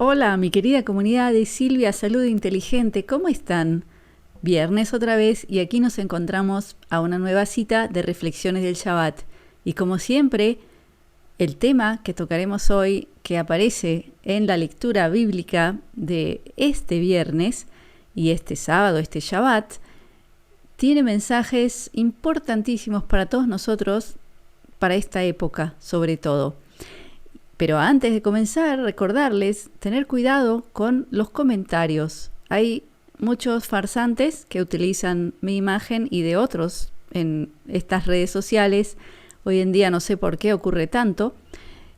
Hola, mi querida comunidad de Silvia Salud Inteligente, ¿cómo están? Viernes otra vez y aquí nos encontramos a una nueva cita de reflexiones del Shabbat. Y como siempre, el tema que tocaremos hoy, que aparece en la lectura bíblica de este viernes y este sábado, este Shabbat, tiene mensajes importantísimos para todos nosotros, para esta época sobre todo. Pero antes de comenzar, recordarles tener cuidado con los comentarios. Hay muchos farsantes que utilizan mi imagen y de otros en estas redes sociales. Hoy en día no sé por qué ocurre tanto.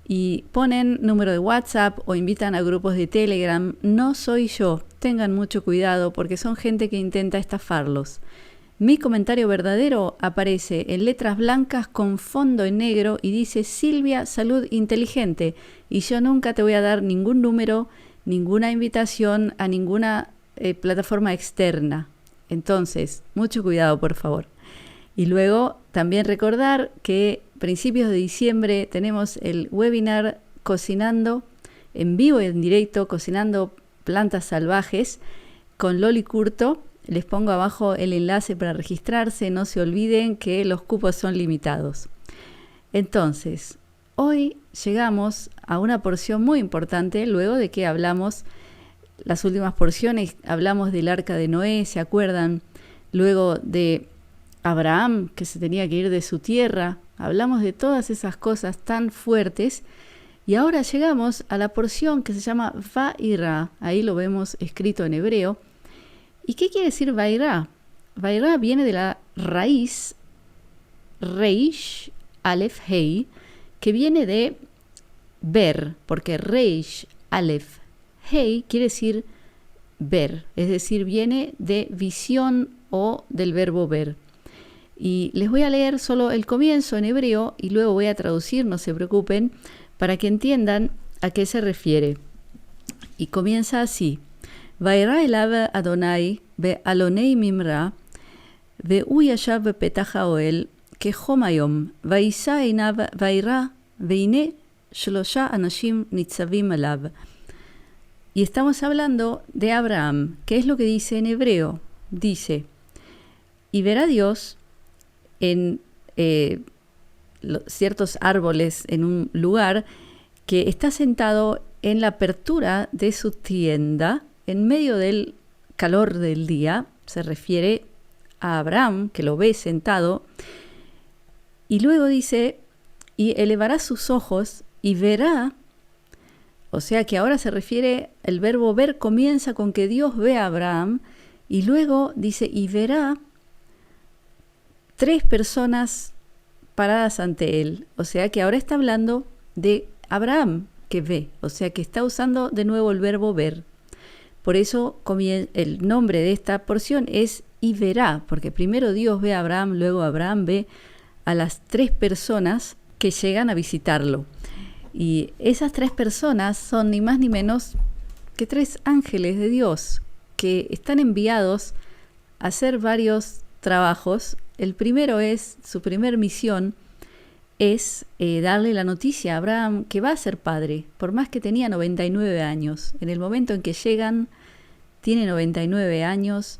Y ponen número de WhatsApp o invitan a grupos de Telegram. No soy yo. Tengan mucho cuidado porque son gente que intenta estafarlos. Mi comentario verdadero aparece en letras blancas con fondo en negro y dice Silvia Salud Inteligente. Y yo nunca te voy a dar ningún número, ninguna invitación a ninguna plataforma externa. Entonces, mucho cuidado, por favor. Y luego también recordar que a principios de diciembre tenemos el webinar Cocinando en vivo y en directo, Cocinando Plantas Salvajes con Loli Curto. Les pongo abajo el enlace para registrarse. No se olviden que los cupos son limitados. Entonces, hoy llegamos a una porción muy importante luego de que hablamos las últimas porciones. Hablamos del arca de Noé, ¿se acuerdan? Luego de Abraham, que se tenía que ir de su tierra. Hablamos de todas esas cosas tan fuertes. Y ahora llegamos a la porción que se llama Va'ira. Ahí lo vemos escrito en hebreo. ¿Y qué quiere decir Vairá? Vairá viene de la raíz Reish, Aleph, Hei, que viene de ver, porque Reish, Aleph, Hei quiere decir ver, es decir, viene de visión o del verbo ver. Y les voy a leer solo el comienzo en hebreo y luego voy a traducir, no se preocupen, para que entiendan a qué se refiere. Y comienza así. Vairá elav Adonai be'alonei mimra ve'u yashav בפתח האוהל כחום היום ויישא עיניו וירא והנה 3 אנשים ניצבים עליו. Y estamos hablando de Abraham. ¿Qué es lo que dice en hebreo? Dice, y verá Dios en ciertos árboles en un lugar que está sentado en la apertura de su tienda en medio del calor del día. Se refiere a Abraham, que lo ve sentado, y luego dice, y elevará sus ojos y verá, o sea que ahora se refiere, el verbo ver comienza con que Dios ve a Abraham, y luego dice, y verá 3 personas paradas ante él, o sea que ahora está hablando de Abraham que ve, o sea que está usando de nuevo el verbo ver. Por eso el nombre de esta porción es y verá, porque primero Dios ve a Abraham, luego Abraham ve a las 3 personas que llegan a visitarlo. Y esas 3 personas son ni más ni menos que 3 ángeles de Dios que están enviados a hacer varios trabajos. El primero es, su primer misión es darle la noticia a Abraham que va a ser padre, por más que tenía 99 años. En el momento en que llegan, tiene 99 años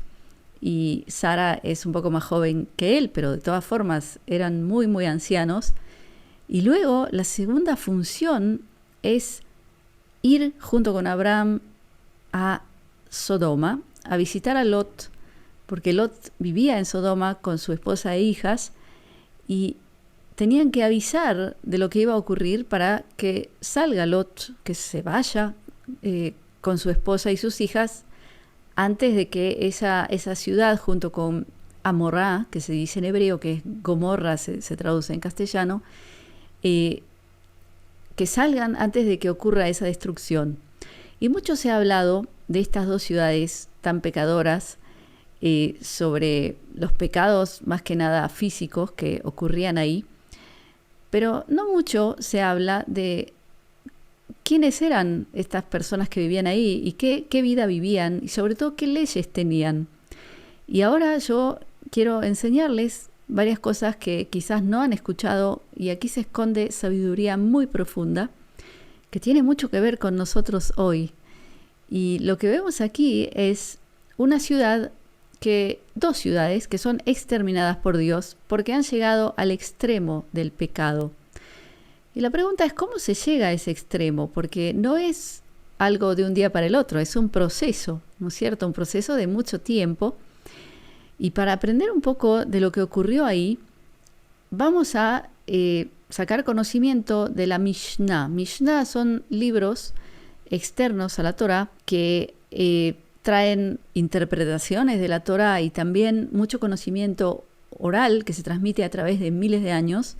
y Sara es un poco más joven que él, pero de todas formas eran muy, muy ancianos. Y luego la segunda función es ir junto con Abraham a Sodoma, a visitar a Lot, porque Lot vivía en Sodoma con su esposa e hijas, y tenían que avisar de lo que iba a ocurrir para que salga Lot, que se vaya con su esposa y sus hijas, antes de que esa ciudad, junto con Amorrá, que se dice en hebreo, que es Gomorra, se traduce en castellano, que salgan antes de que ocurra esa destrucción. Y mucho se ha hablado de estas 2 ciudades tan pecadoras, sobre los pecados más que nada físicos que ocurrían ahí, pero no mucho se habla de quiénes eran estas personas que vivían ahí y qué vida vivían y sobre todo qué leyes tenían. Y ahora yo quiero enseñarles varias cosas que quizás no han escuchado, y aquí se esconde sabiduría muy profunda que tiene mucho que ver con nosotros hoy. Y lo que vemos aquí es dos ciudades que son exterminadas por Dios porque han llegado al extremo del pecado. Y la pregunta es, ¿cómo se llega a ese extremo? Porque no es algo de un día para el otro, es un proceso, ¿no es cierto? Un proceso de mucho tiempo. Y para aprender un poco de lo que ocurrió ahí, vamos a sacar conocimiento de la Mishnah. Mishnah son libros externos a la Torá que traen interpretaciones de la Torá y también mucho conocimiento oral que se transmite a través de miles de años.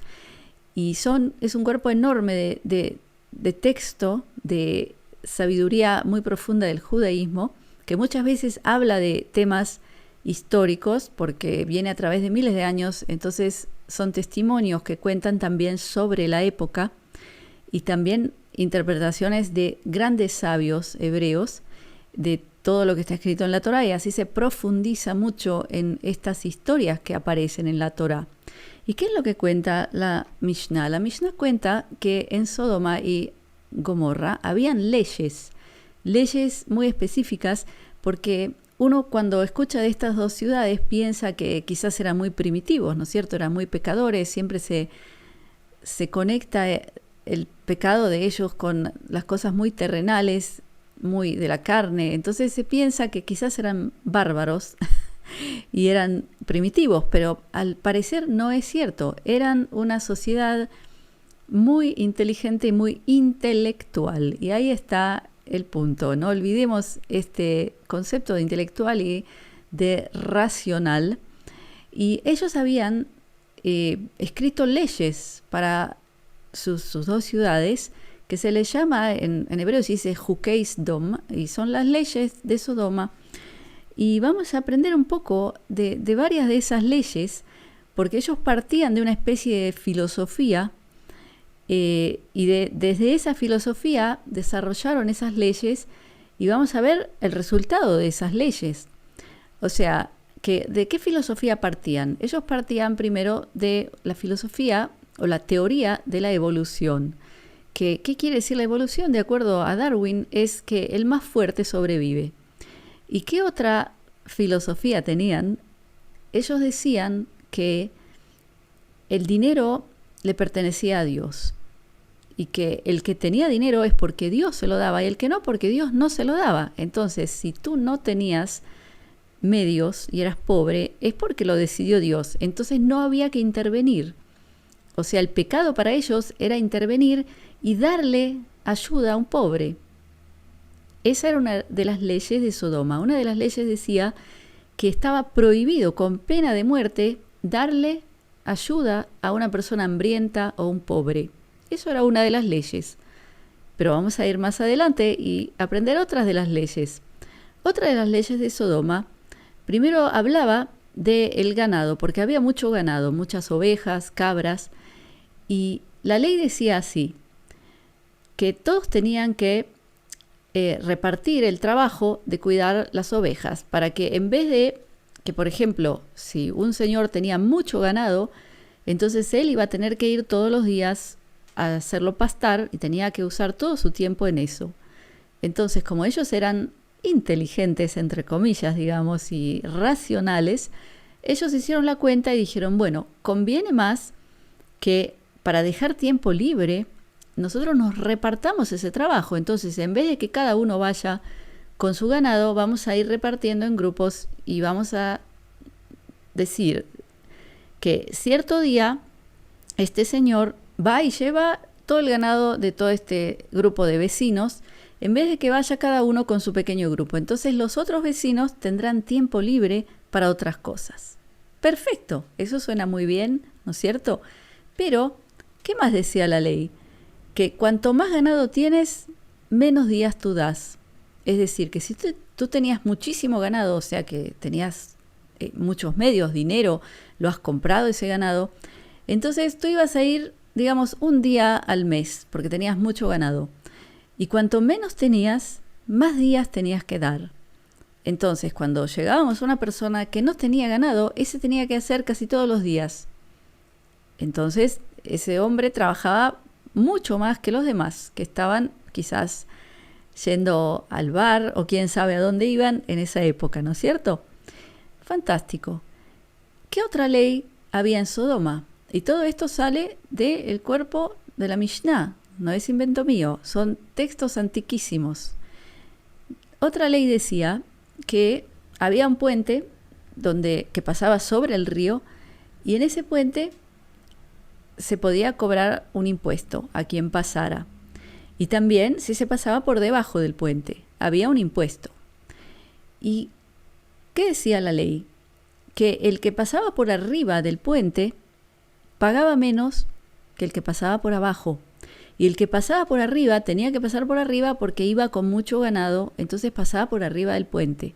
Y es un cuerpo enorme de texto, de sabiduría muy profunda del judaísmo, que muchas veces habla de temas históricos porque viene a través de miles de años, entonces son testimonios que cuentan también sobre la época y también interpretaciones de grandes sabios hebreos de todo lo que está escrito en la Torá, y así se profundiza mucho en estas historias que aparecen en la Torá. ¿Y qué es lo que cuenta la Mishnah? La Mishnah cuenta que en Sodoma y Gomorra habían leyes muy específicas, porque uno cuando escucha de estas dos ciudades piensa que quizás eran muy primitivos, ¿no es cierto? Eran muy pecadores, siempre se conecta el pecado de ellos con las cosas muy terrenales, muy de la carne, entonces se piensa que quizás eran bárbaros y eran primitivos, pero al parecer no es cierto. Eran una sociedad muy inteligente y muy intelectual. Y ahí está el punto. No olvidemos este concepto de intelectual y de racional. Y ellos habían escrito leyes para sus dos ciudades, que se les llama, en hebreo se dice Jukei Sdom, y son las leyes de Sodoma. Y vamos a aprender un poco de varias de esas leyes, porque ellos partían de una especie de filosofía y desde esa filosofía desarrollaron esas leyes, y vamos a ver el resultado de esas leyes. O sea, ¿de qué filosofía partían? Ellos partían primero de la filosofía o la teoría de la evolución. ¿Qué quiere decir la evolución? De acuerdo a Darwin, es que el más fuerte sobrevive. ¿Y qué otra filosofía tenían? Ellos decían que el dinero le pertenecía a Dios y que el que tenía dinero es porque Dios se lo daba y el que no porque Dios no se lo daba. Entonces, si tú no tenías medios y eras pobre, es porque lo decidió Dios. Entonces no había que intervenir. O sea, el pecado para ellos era intervenir y darle ayuda a un pobre. Esa era una de las leyes de Sodoma. Una de las leyes decía que estaba prohibido, con pena de muerte, darle ayuda a una persona hambrienta o un pobre. Eso era una de las leyes. Pero vamos a ir más adelante y aprender otras de las leyes. Otra de las leyes de Sodoma, primero hablaba del ganado, porque había mucho ganado, muchas ovejas, cabras, y la ley decía así, que todos tenían que repartir el trabajo de cuidar las ovejas, para que en vez de que, por ejemplo, si un señor tenía mucho ganado, entonces él iba a tener que ir todos los días a hacerlo pastar y tenía que usar todo su tiempo en eso. Entonces, como ellos eran inteligentes, entre comillas, digamos, y racionales, ellos hicieron la cuenta y dijeron, bueno, conviene más que para dejar tiempo libre, nosotros nos repartamos ese trabajo. Entonces, en vez de que cada uno vaya con su ganado, vamos a ir repartiendo en grupos y vamos a decir que cierto día este señor va y lleva todo el ganado de todo este grupo de vecinos, en vez de que vaya cada uno con su pequeño grupo. Entonces los otros vecinos tendrán tiempo libre para otras cosas. Perfecto, eso suena muy bien, ¿no es cierto? Pero, ¿qué más decía la ley? Que cuanto más ganado tienes, menos días tú das. Es decir, que si tú tenías muchísimo ganado, o sea que tenías muchos medios, dinero, lo has comprado ese ganado, entonces tú ibas a ir, digamos, un día al mes, porque tenías mucho ganado. Y cuanto menos tenías, más días tenías que dar. Entonces, cuando llegábamos a una persona que no tenía ganado, ese tenía que hacer casi todos los días. Entonces, ese hombre trabajaba mucho más que los demás, que estaban quizás yendo al bar o quién sabe a dónde iban en esa época, ¿no es cierto? Fantástico. ¿Qué otra ley había en Sodoma? Y todo esto sale del cuerpo de la Mishnah, no es invento mío, son textos antiquísimos. Otra ley decía que había un puente que pasaba sobre el río y en ese puente se podía cobrar un impuesto a quien pasara. Y también si se pasaba por debajo del puente, había un impuesto. ¿Y qué decía la ley? Que el que pasaba por arriba del puente pagaba menos que el que pasaba por abajo. Y el que pasaba por arriba tenía que pasar por arriba porque iba con mucho ganado, entonces pasaba por arriba del puente.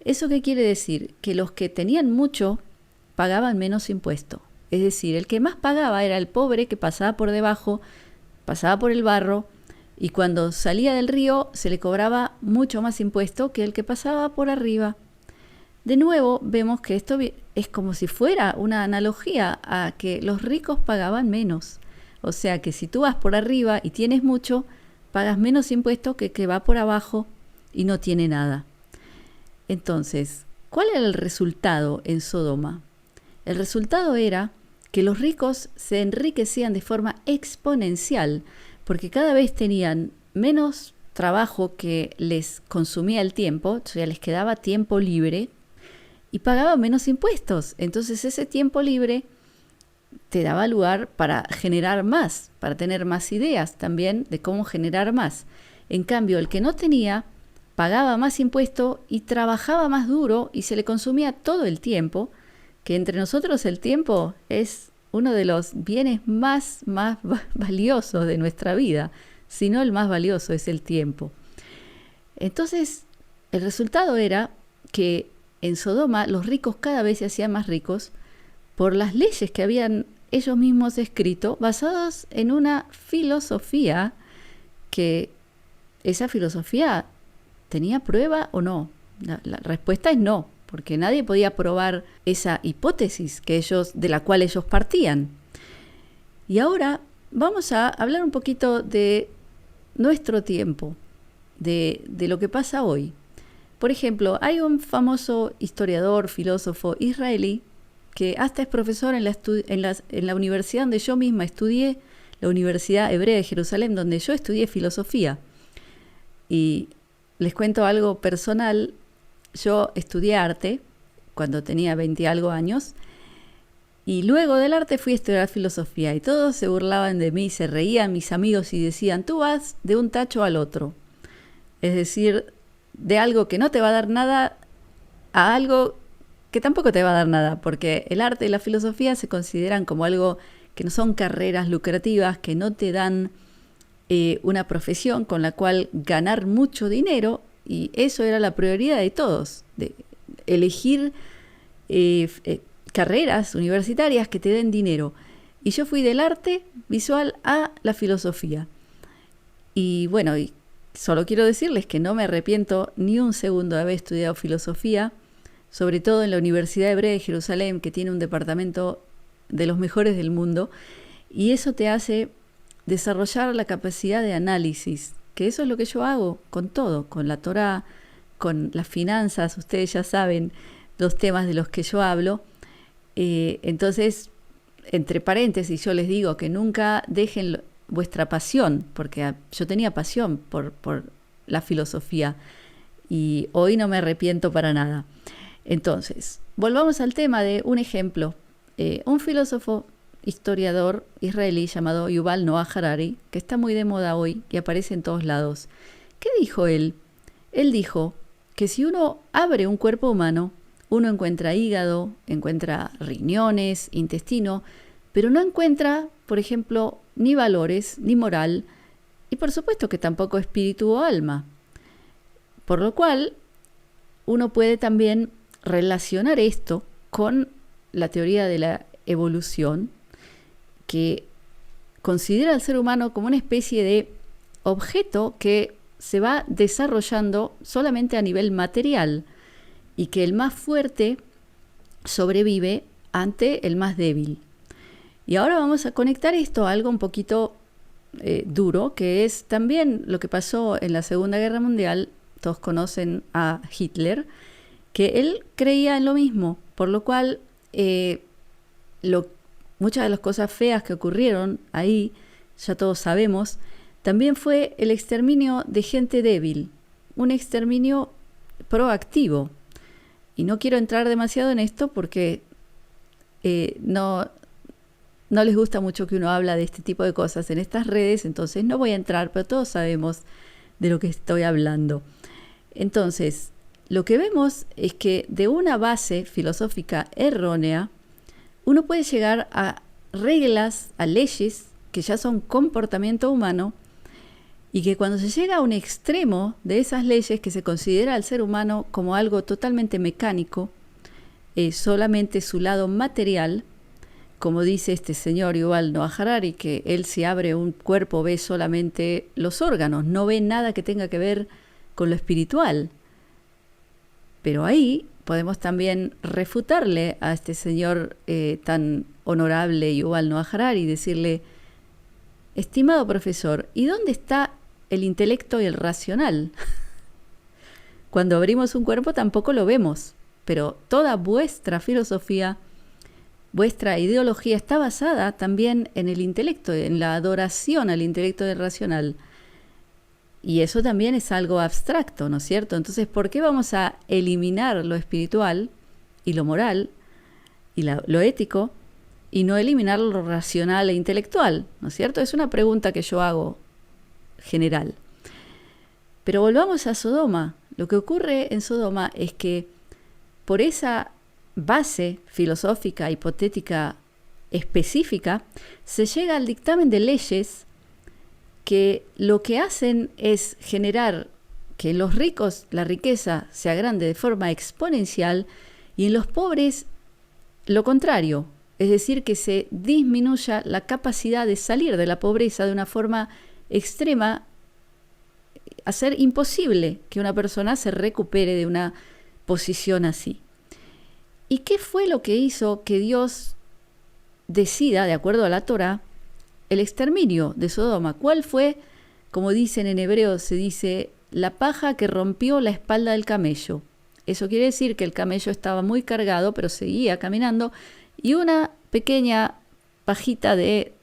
¿Eso qué quiere decir? Que los que tenían mucho pagaban menos impuesto. Es decir, el que más pagaba era el pobre que pasaba por debajo, pasaba por el barro, y cuando salía del río se le cobraba mucho más impuesto que el que pasaba por arriba. De nuevo, vemos que esto es como si fuera una analogía a que los ricos pagaban menos. O sea que si tú vas por arriba y tienes mucho, pagas menos impuestos que el que va por abajo y no tiene nada. Entonces, ¿cuál era el resultado en Sodoma? El resultado era que los ricos se enriquecían de forma exponencial, porque cada vez tenían menos trabajo que les consumía el tiempo, o sea, les quedaba tiempo libre, y pagaban menos impuestos. Entonces ese tiempo libre te daba lugar para generar más, para tener más ideas también de cómo generar más. En cambio, el que no tenía, pagaba más impuesto y trabajaba más duro y se le consumía todo el tiempo, que entre nosotros el tiempo es uno de los bienes más valiosos de nuestra vida, si no el más valioso es el tiempo. Entonces, el resultado era que en Sodoma los ricos cada vez se hacían más ricos por las leyes que habían ellos mismos escrito, basadas en una filosofía que esa filosofía tenía prueba o no. La respuesta es no, porque nadie podía probar esa hipótesis de la cual ellos partían. Y ahora vamos a hablar un poquito de nuestro tiempo, de lo que pasa hoy. Por ejemplo, hay un famoso historiador, filósofo israelí, que hasta es profesor en la universidad donde yo misma estudié, la Universidad Hebrea de Jerusalén, donde yo estudié filosofía. Y les cuento algo personal. Yo estudié arte cuando tenía 20 y algo años, y luego del arte fui a estudiar filosofía, y todos se burlaban de mí, se reían mis amigos y decían, tú vas de un tacho al otro. Es decir, de algo que no te va a dar nada a algo que tampoco te va a dar nada, porque el arte y la filosofía se consideran como algo que no son carreras lucrativas, que no te dan una profesión con la cual ganar mucho dinero, y eso era la prioridad de todos, de elegir carreras universitarias que te den dinero. Y yo fui del arte visual a la filosofía. Y bueno, y solo quiero decirles que no me arrepiento ni un segundo de haber estudiado filosofía, sobre todo en la Universidad Hebrea de Jerusalén, que tiene un departamento de los mejores del mundo, y eso te hace desarrollar la capacidad de análisis, que eso es lo que yo hago con todo, con la Torá, con las finanzas. Ustedes ya saben los temas de los que yo hablo. Entonces, entre paréntesis, yo les digo que nunca dejen vuestra pasión, porque yo tenía pasión por la filosofía y hoy no me arrepiento para nada. Entonces, volvamos al tema de un ejemplo. Un filósofo historiador israelí llamado Yuval Noah Harari, que está muy de moda hoy y aparece en todos lados. ¿Qué dijo él? Él dijo que si uno abre un cuerpo humano, uno encuentra hígado, encuentra riñones, intestino, pero no encuentra, por ejemplo, ni valores, ni moral, y por supuesto que tampoco espíritu o alma. Por lo cual, uno puede también relacionar esto con la teoría de la evolución, que considera al ser humano como una especie de objeto que se va desarrollando solamente a nivel material y que el más fuerte sobrevive ante el más débil. Y ahora vamos a conectar esto a algo un poquito duro, que es también lo que pasó en la Segunda Guerra Mundial. Todos conocen a Hitler, que él creía en lo mismo, por lo cual muchas de las cosas feas que ocurrieron ahí, ya todos sabemos, también fue el exterminio de gente débil, un exterminio proactivo. Y no quiero entrar demasiado en esto porque no les gusta mucho que uno habla de este tipo de cosas en estas redes, entonces no voy a entrar, pero todos sabemos de lo que estoy hablando. Entonces, lo que vemos es que de una base filosófica errónea, uno puede llegar a reglas, a leyes que ya son comportamiento humano, y que cuando se llega a un extremo de esas leyes que se considera al ser humano como algo totalmente mecánico, solamente su lado material, como dice este señor Yuval Noah Harari, que él si abre un cuerpo ve solamente los órganos, no ve nada que tenga que ver con lo espiritual. Pero ahí podemos también refutarle a este señor tan honorable Yuval Noah Harari y decirle: estimado profesor, ¿y dónde está el intelecto y el racional? Cuando abrimos un cuerpo tampoco lo vemos, pero toda vuestra filosofía, vuestra ideología está basada también en el intelecto, en la adoración al intelecto y al racional. Y eso también es algo abstracto, ¿no es cierto? Entonces, ¿por qué vamos a eliminar lo espiritual y lo moral y lo ético y no eliminar lo racional e intelectual? ¿No es cierto? Es una pregunta que yo hago general. Pero volvamos a Sodoma. Lo que ocurre en Sodoma es que por esa base filosófica, hipotética, específica, se llega al dictamen de leyes que lo que hacen es generar que en los ricos la riqueza se agrande de forma exponencial y en los pobres lo contrario, es decir, que se disminuya la capacidad de salir de la pobreza de una forma extrema, hacer imposible que una persona se recupere de una posición así. ¿Y qué fue lo que hizo que Dios decida, de acuerdo a la Torá, el exterminio de Sodoma? ¿Cuál fue? Como dicen en hebreo, se dice la paja que rompió la espalda del camello. Eso quiere decir que el camello estaba muy cargado, pero seguía caminando, y una pequeña pajita de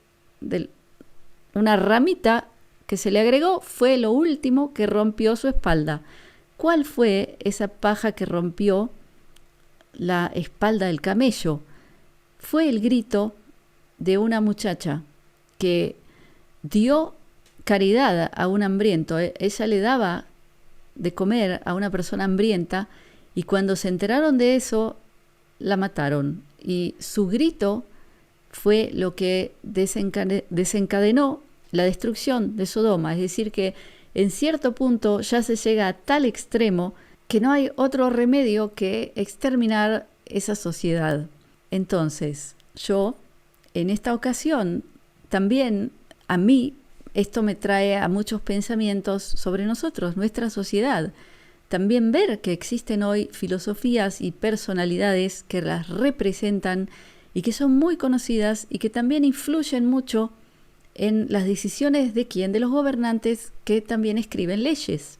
una ramita que se le agregó fue lo último que rompió su espalda. ¿Cuál fue esa paja que rompió la espalda del camello? Fue el grito de una muchacha que dio caridad a un hambriento. Ella le daba de comer a una persona hambrienta y cuando se enteraron de eso, la mataron. Y su grito fue lo que desencadenó la destrucción de Sodoma. Es decir, que en cierto punto ya se llega a tal extremo que no hay otro remedio que exterminar esa sociedad. Entonces, yo, en esta ocasión, también a mí, esto me trae a muchos pensamientos sobre nosotros, nuestra sociedad. También ver que existen hoy filosofías y personalidades que las representan y que son muy conocidas y que también influyen mucho en las decisiones de quién, de los gobernantes que también escriben leyes.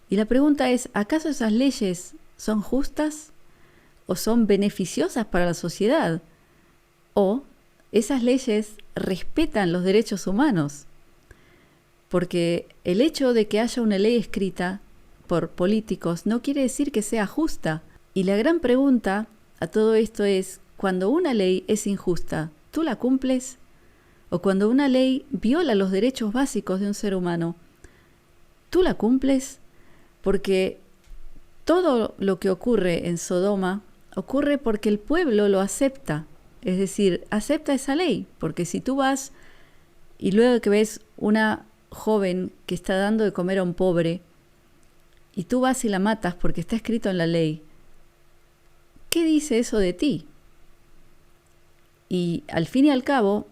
Y la pregunta es, ¿acaso esas leyes son justas o son beneficiosas para la sociedad? ¿O esas leyes respetan los derechos humanos? Porque el hecho de que haya una ley escrita por políticos no quiere decir que sea justa. Y la gran pregunta a todo esto es, cuando una ley es injusta, ¿tú la cumples? O cuando una ley viola los derechos básicos de un ser humano, ¿tú la cumples? Porque todo lo que ocurre en Sodoma ocurre porque el pueblo lo acepta. Es decir, acepta esa ley. Porque si tú vas y luego que ves una joven que está dando de comer a un pobre y tú vas y la matas porque está escrito en la ley, ¿qué dice eso de ti? Y al fin y al cabo,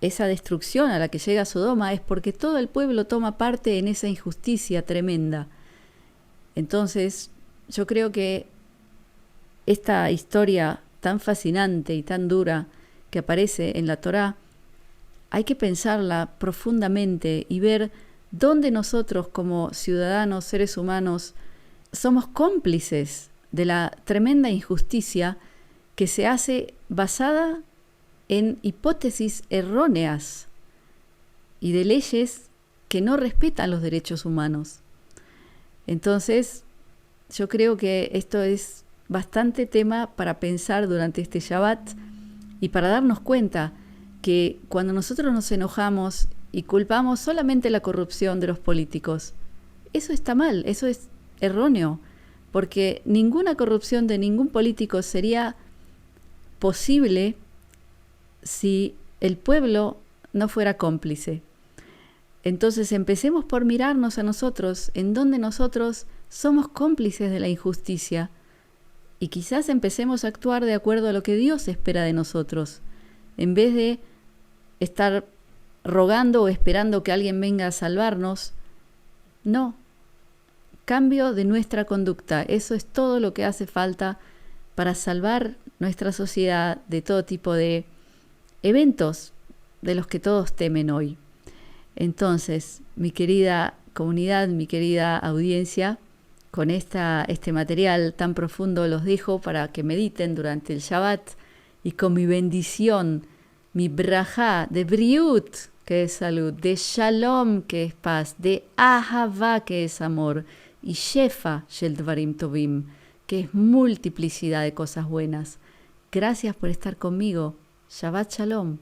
esa destrucción a la que llega Sodoma es porque todo el pueblo toma parte en esa injusticia tremenda. Entonces, yo creo que esta historia tan fascinante y tan dura que aparece en la Torá hay que pensarla profundamente y ver dónde nosotros como ciudadanos, seres humanos, somos cómplices de la tremenda injusticia que se hace basada en hipótesis erróneas y de leyes que no respetan los derechos humanos. Entonces, yo creo que esto es bastante tema para pensar durante este Shabbat y para darnos cuenta que cuando nosotros nos enojamos y culpamos solamente la corrupción de los políticos, eso está mal, eso es erróneo, porque ninguna corrupción de ningún político sería posible si el pueblo no fuera cómplice. Entonces empecemos por mirarnos a nosotros, en donde nosotros somos cómplices de la injusticia, y quizás empecemos a actuar de acuerdo a lo que Dios espera de nosotros, en vez de estar rogando o esperando que alguien venga a salvarnos. No, cambio de nuestra conducta, eso es todo lo que hace falta para salvar nuestra sociedad de todo tipo de eventos de los que todos temen hoy. Entonces, mi querida comunidad, mi querida audiencia, con este material tan profundo los dejo para que mediten durante el Shabbat y con mi bendición, mi brajá de briut, que es salud, de shalom, que es paz, de ahavá, que es amor, y shefa shel dvarim tovim, que es multiplicidad de cosas buenas. Gracias por estar conmigo. Shabbat shalom.